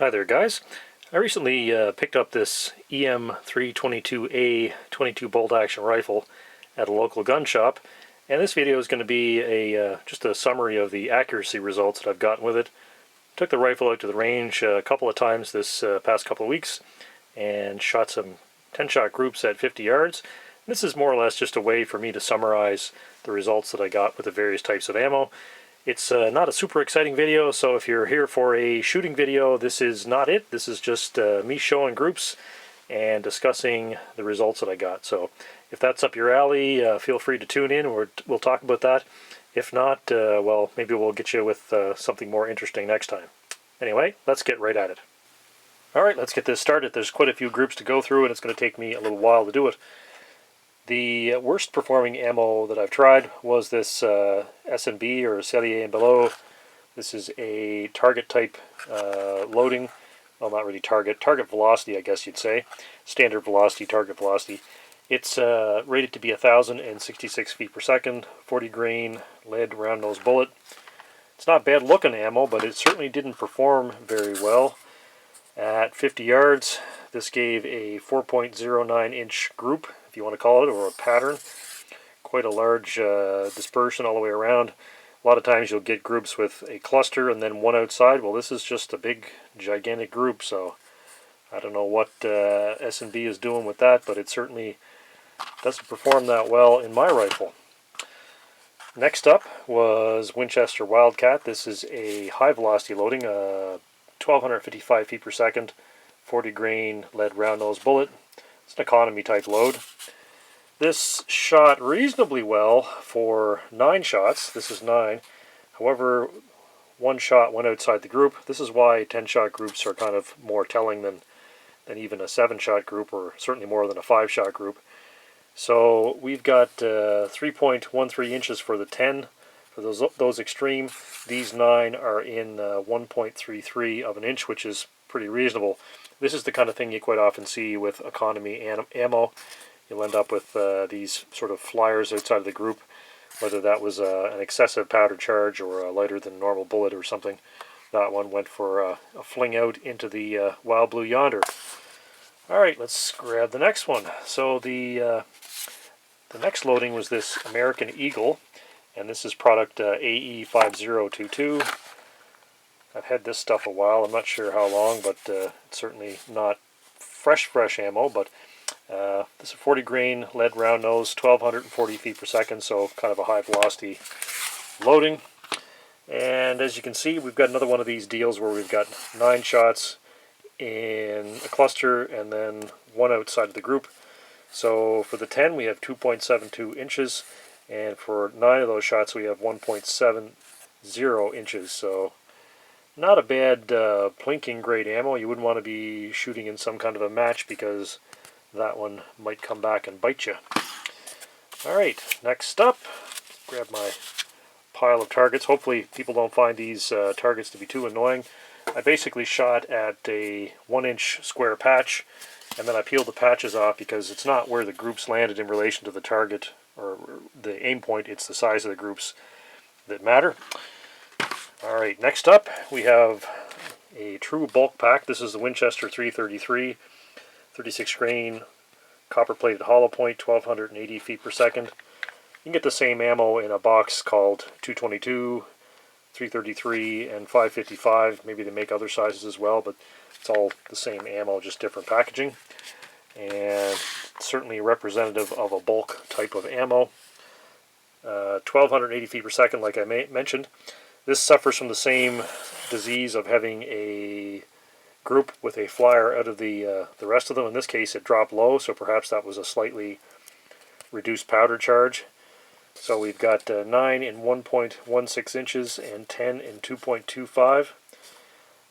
Hi there, guys. I recently picked up this EM332A 22 bolt action rifle at a local gun shop, and this video is going to be just a summary of the accuracy results that I've gotten with it. Took the rifle out to the range a couple of times this past couple of weeks and shot some 10-shot groups at 50 yards. This is more or less just a way for me to summarize the results that I got with the various types of ammo. It's not a super exciting video, so if you're here for a shooting video, this is not it. This is just me showing groups and discussing the results that I got. So if that's up your alley, feel free to tune in. We'll talk about that. If not, well, maybe we'll get you with something more interesting next time. Anyway, let's get right at it. Alright, let's get this started. There's quite a few groups to go through, and it's going to take me a little while to do it. The worst performing ammo that I've tried was this S&B or Cellier and below. This is a target type loading. Well, not really target velocity, I guess you'd say. Standard velocity, target velocity. It's rated to be 1,066 feet per second, 40 grain lead round nose bullet. It's not bad looking ammo, but it certainly didn't perform very well. At 50 yards, this gave a 4.09 inch group, if you want to call it, or a pattern. Quite a large dispersion all the way around. A lot of times you'll get groups with a cluster and then one outside. Well, this is just a big, gigantic group, so I don't know what S&B is doing with that, but it certainly doesn't perform that well in my rifle. Next up was Winchester Wildcat. This is a high velocity loading, 1,255 feet per second, 40 grain lead round nose bullet. It's an economy type load. This shot reasonably well for 9 shots. This is 9. However, 1 shot went outside the group. This is why 10-shot groups are kind of more telling than even a 7-shot group, or certainly more than a 5-shot group. So we've got 3.13 inches for the 10. For those extreme, these 9 are in 1.33 of an inch, which is pretty reasonable. This is the kind of thing you quite often see with economy ammo. You'll end up with these sort of flyers outside of the group, whether that was an excessive powder charge or a lighter than normal bullet or something. That one went for a fling out into the wild blue yonder. Alright, let's grab the next one. So the next loading was this American Eagle, and this is product AE5022. I've had this stuff a while. I'm not sure how long, but it's certainly not fresh ammo, but this is 40 grain lead round nose, 1,240 feet per second, so kind of a high velocity loading. And as you can see, we've got another one of these deals where we've got 9 shots in a cluster and then 1 outside of the group. So for the 10 we have 2.72 inches, and for 9 of those shots we have 1.70 inches. So not a bad plinking grade ammo. You wouldn't want to be shooting in some kind of a match because that one might come back and bite you. Alright, next up, grab my pile of targets. Hopefully people don't find these targets to be too annoying. I basically shot at a 1-inch square patch, and then I peeled the patches off because it's not where the groups landed in relation to the target or the aim point. It's the size of the groups that matter. Alright, next up we have a true bulk pack. This is the Winchester 333, 36 grain, copper plated hollow point, 1,280 feet per second. You can get the same ammo in a box called 222, 333, and 555. Maybe they make other sizes as well, but it's all the same ammo, just different packaging. And certainly representative of a bulk type of ammo. 1,280 feet per second, like I mentioned. This suffers from the same disease of having a group with a flyer out of the rest of them. In this case it dropped low, so perhaps that was a slightly reduced powder charge. So we've got 9 in 1.16 inches and 10 in 2.25.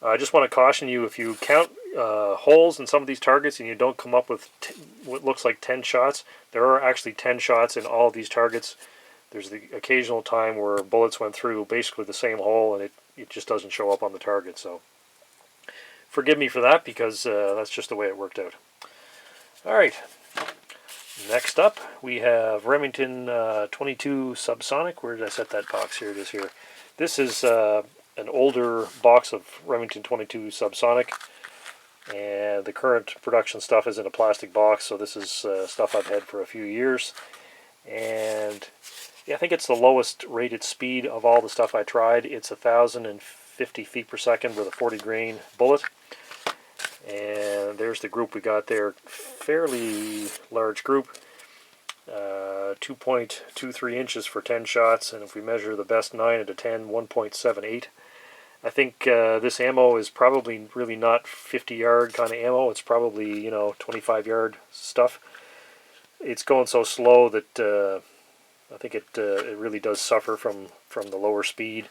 I just want to caution you, if you count holes in some of these targets and you don't come up with what looks like 10 shots, there are actually 10 shots in all of these targets. There's the occasional time where bullets went through basically the same hole and it just doesn't show up on the target. So forgive me for that, because that's just the way it worked out. Alright, next up we have Remington 22 Subsonic. Where did I set that box? Here it is here. This is an older box of Remington 22 subsonic, and the current production stuff is in a plastic box, so this is stuff I've had for a few years. And yeah, I think it's the lowest rated speed of all the stuff I tried. It's 1,050 feet per second with a 40 grain bullet. And there's the group we got there. Fairly large group. 2.23 inches for 10 shots, and if we measure the best 9 out of 10, 1.78. I think this ammo is probably really not 50-yard kind of ammo. It's probably, 25-yard stuff. It's going so slow that I think it really does suffer from the lower speed,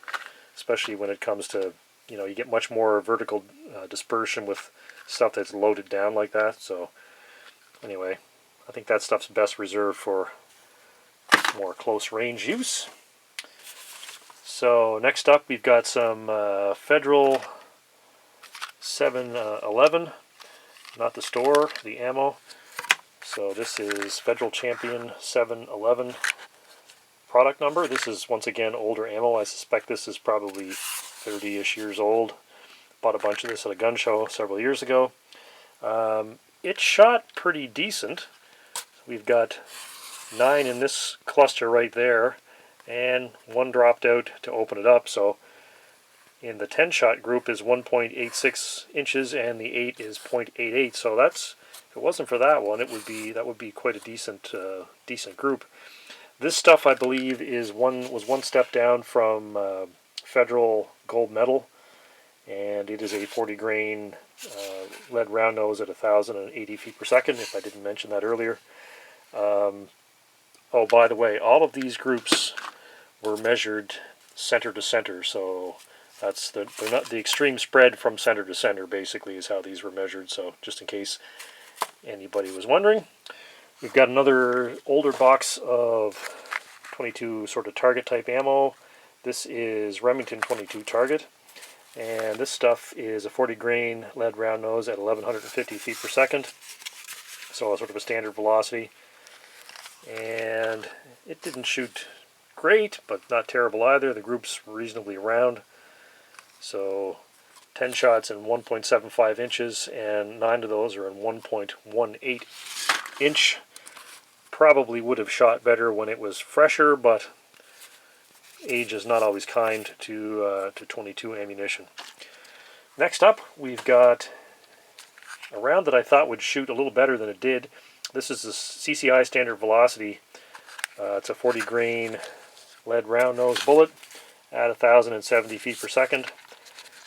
especially when it comes to, you get much more vertical dispersion with stuff that's loaded down like that. So anyway, I think that stuff's best reserved for more close range use. So next up we've got some Federal 711, not the store, the ammo. So this is Federal Champion 711 product number. This is once again older ammo. I suspect this is probably 30-ish years old. Bought a bunch of this at a gun show several years ago. It shot pretty decent. We've got 9 in this cluster right there, and 1 dropped out to open it up. So in the 10 shot group is 1.86 inches and the 8 is 0.88. So that's, if it wasn't for that one, that would be quite a decent group. This stuff I believe was one step down from Federal Gold Medal, and it is a 40 grain lead round nose at 1,080 feet per second, if I didn't mention that earlier. Oh, by the way, all of these groups were measured center to center, so that's the extreme spread from center to center basically is how these were measured. So just in case anybody was wondering, we've got another older box of 22 sort of target type ammo. This is Remington 22 target, and this stuff is a 40 grain lead round nose at 1,150 feet per second, so sort of a standard velocity. And it didn't shoot great, but not terrible either. The group's reasonably round. So 10 shots in 1.75 inches, and 9 of those are in 1.18 inch. Probably would have shot better when it was fresher, but age is not always kind to 22 ammunition. Next up, we've got a round that I thought would shoot a little better than it did. This is the CCI Standard Velocity. It's a 40 grain lead round nose bullet at 1,070 feet per second.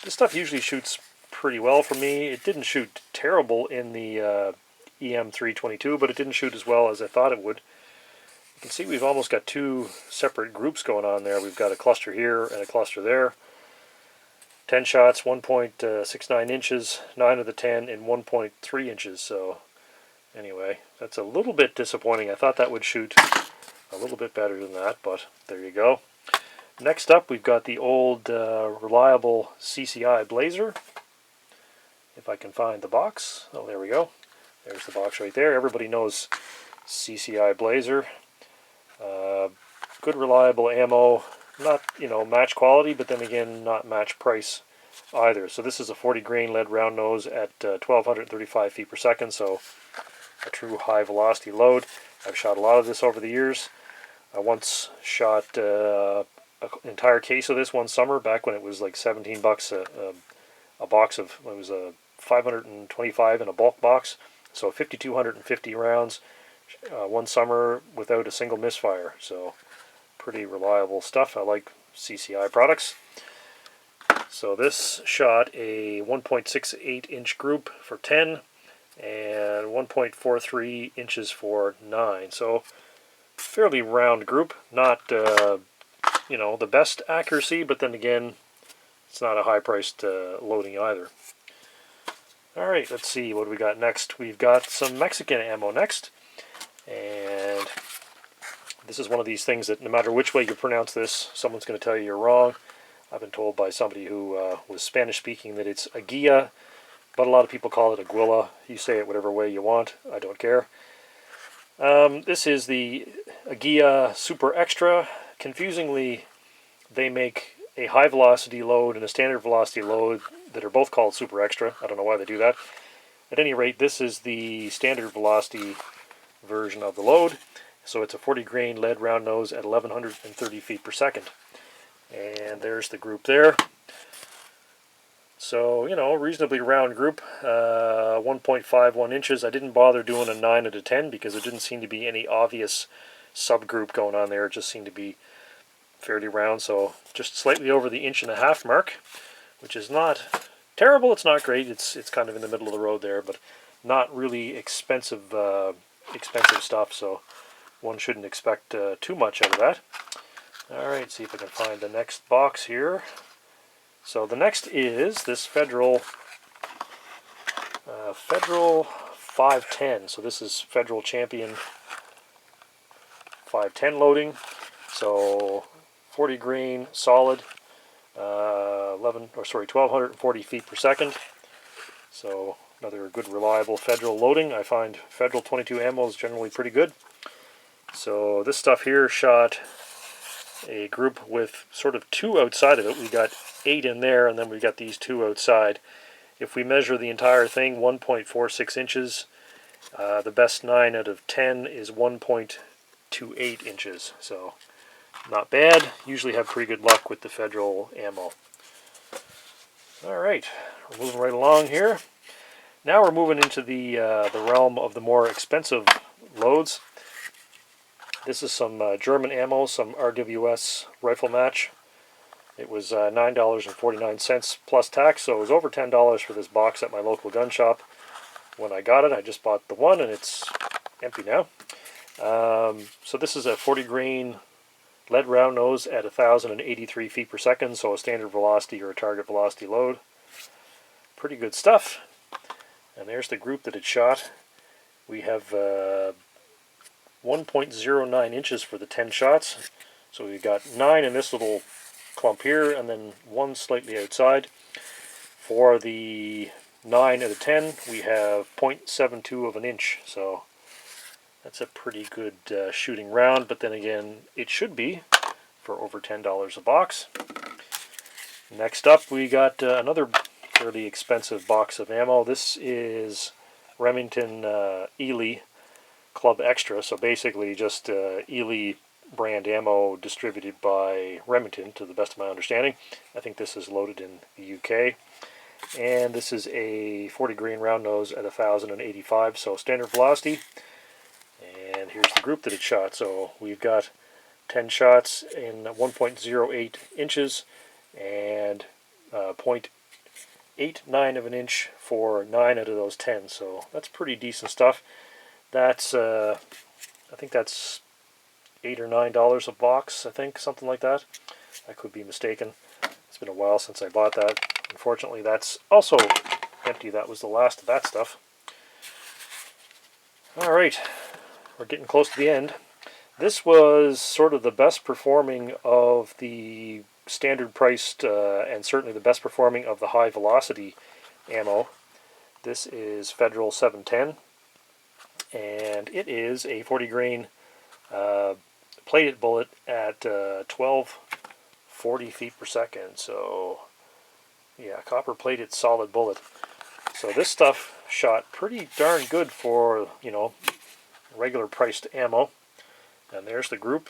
This stuff usually shoots pretty well for me. It didn't shoot terrible in the EM332, but it didn't shoot as well as I thought it would. You can see we've almost got 2 separate groups going on there. We've got a cluster here and a cluster there. 10 shots, 1.69 inches, 9 of the 10 in 1.3 inches. So anyway, that's a little bit disappointing. I thought that would shoot a little bit better than that, but there you go. Next up, we've got the old reliable CCI Blazer. If I can find the box. Oh, there we go. There's the box right there. Everybody knows CCI Blazer. Good reliable ammo. Not, match quality, but then again, not match price either. So this is a 40 grain lead round nose at 1,235 feet per second, so a true high velocity load. I've shot a lot of this over the years. I once shot an entire case of this one summer, back when it was like 17 bucks a box of, it was a 525 in a bulk box, so 5,250 rounds one summer without a single misfire. So pretty reliable stuff. I like CCI products. So this shot a 1.68 inch group for 10 and 1.43 inches for 9. So fairly round group. Not the best accuracy, but then again, it's not a high-priced loading either. Alright, let's see what we got next. We've got some Mexican ammo next, and this is one of these things that no matter which way you pronounce this, someone's going to tell you you're wrong. I've been told by somebody who was Spanish-speaking that it's Agia, but a lot of people call it Aguila. You say it whatever way you want. I don't care. This is the Agia Super Extra. Confusingly, they make a high velocity load and a standard velocity load that are both called Super Extra. I don't know why they do that. At any rate, this is the standard velocity version of the load. So it's a 40 grain lead round nose at 1130 feet per second. And there's the group there. So, you know, reasonably round group, 1.51 inches. I didn't bother doing a 9 out of 10 because there didn't seem to be any obvious subgroup going on there. It just seemed to be fairly round, so just slightly over the 1.5 inch mark, which is not terrible. It's not great. It's kind of in the middle of the road there, but not really expensive stuff, so one shouldn't expect too much out of that. Alright, see if I can find the next box here. So the next is this Federal 510. So this is Federal Champion 510 loading. So 40 grain solid, 1,240 feet per second. So another good reliable Federal loading. I find Federal 22 ammo is generally pretty good. So this stuff here shot a group with sort of 2 outside of it. We got 8 in there, and then we got these 2 outside. If we measure the entire thing, 1.46 inches. The best 9 out of 10 is 1.28 inches. So not bad. Usually have pretty good luck with the Federal ammo. Alright, we're moving right along here. Now we're moving into the realm of the more expensive loads. This is some German ammo, some RWS rifle match. It was $9.49 plus tax, so it was over $10 for this box at my local gun shop. When I got it, I just bought the one, and it's empty now. So this is a 40 grain lead round nose at 1,083 feet per second, so a standard velocity or a target velocity load. Pretty good stuff. And there's the group that it shot. We have 1.09 inches for the 10 shots. So we've got 9 in this little clump here, and then 1 slightly outside. For the 9 out of 10, we have 0.72 of an inch. So that's a pretty good shooting round, but then again, it should be for over $10 a box. Next up, we got another fairly expensive box of ammo. This is Remington Ely Club Extra, so basically just Ely brand ammo distributed by Remington, to the best of my understanding. I think this is loaded in the UK. And this is a 40 grain round nose at 1,085, so standard velocity. And here's the group that it shot. So we've got 10 shots in 1.08 inches and 0.89 of an inch for 9 out of those 10. So that's pretty decent stuff. That's I think that's $8 or $9 a box, I think, something like that. I could be mistaken. It's been a while since I bought that. Unfortunately, that's also empty. That was the last of that stuff. Alright, we're getting close to the end. This was sort of the best performing of the standard priced and certainly the best performing of the high velocity ammo. This is Federal 710, and it is a 40 grain plated bullet at 1240 feet per second. So yeah, copper plated solid bullet. So this stuff shot pretty darn good for, you know, regular priced ammo. And there's the group.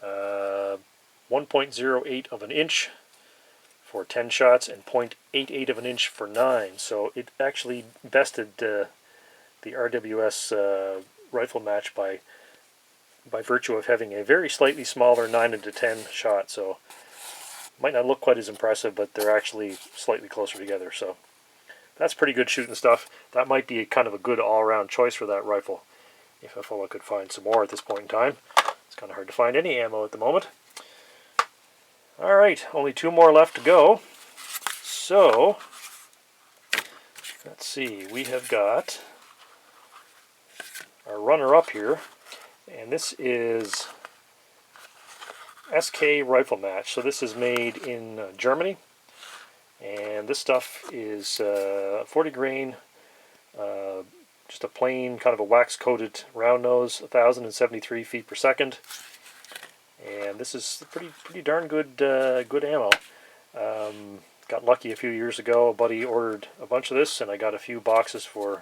1.08 of an inch for 10 shots and 0.88 of an inch for 9. So it actually bested the RWS rifle match by virtue of having a very slightly smaller 9 into 10 shot. So might not look quite as impressive, but they're actually slightly closer together. So that's pretty good shooting stuff. That might be kind of a good all-around choice for that rifle, if a fellow could find some more at this point in time. It's kind of hard to find any ammo at the moment. Alright, only 2 more left to go. So, let's see, we have got our runner-up here, and this is SK Rifle Match. So this is made in Germany, and this stuff is 40 grain, just a plain kind of a wax-coated round nose, 1,073 feet per second. and this is pretty darn good ammo. Got lucky a few years ago. A buddy ordered a bunch of this, and I got a few boxes for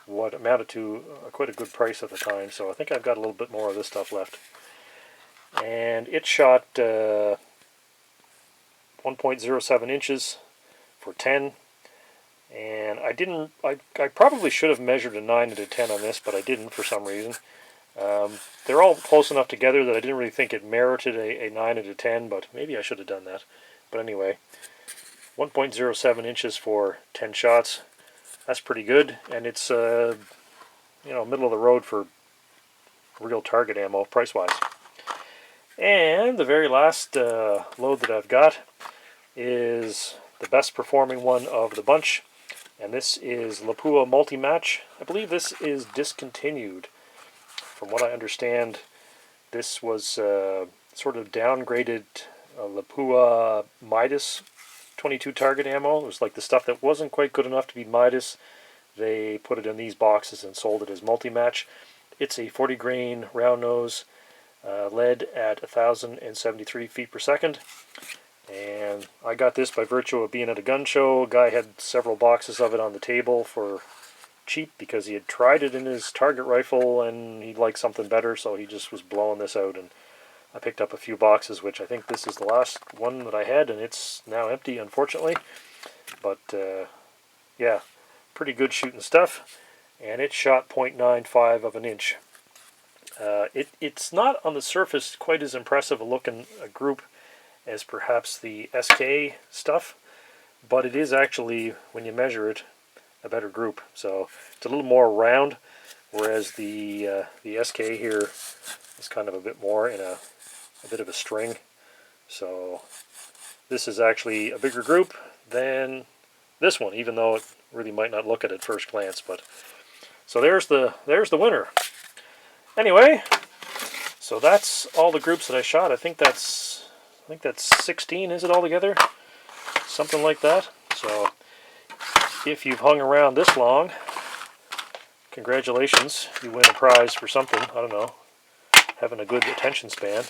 what amounted to quite a good price at the time. So I think I've got a little bit more of this stuff left. And it shot 1.07 inches for 10. And I probably should have measured a 9 and a 10 on this, but I didn't for some reason. They're all close enough together that I didn't really think it merited a 9 and a 10, but maybe I should have done that. But anyway, 1.07 inches for 10 shots. That's pretty good, and it's middle of the road for real target ammo price-wise. And the very last load that I've got is the best performing one of the bunch, and this is Lapua Multi-Match. I believe this is discontinued. From what I understand, this was sort of downgraded Lapua Midas 22 target ammo. It was like the stuff that wasn't quite good enough to be Midas. They put it in these boxes and sold it as multi-match. It's a 40 grain round nose, lead at 1,073 feet per second. And I got this by virtue of being at a gun show. A guy had several boxes of it on the table for cheap because he had tried it in his target rifle and he liked something better, so he just was blowing this out. And I picked up a few boxes, which I think this is the last one that I had, and it's now empty, unfortunately. But yeah, pretty good shooting stuff, and it shot 0.95 of an inch. It's not on the surface quite as impressive a looking a group as perhaps the SK stuff, but it is actually, when you measure it, a better group. So it's a little more round, whereas the SK here is kind of a bit more in a bit of a string. So this is actually a bigger group than this one, even though it really might not look at first glance. But so there's the winner. Anyway, so that's all the groups that I shot. I think that's 16, is it altogether? Something like that. So if you've hung around this long, congratulations, you win a prize for something. I don't know, having a good attention span.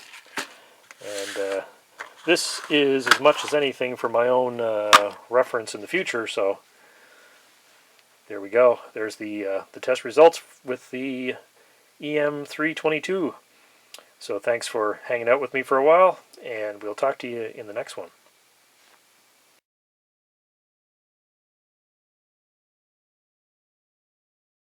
And this is as much as anything for my own reference in the future. So there we go. There's the test results with the EM332. So thanks for hanging out with me for a while, and we'll talk to you in the next one.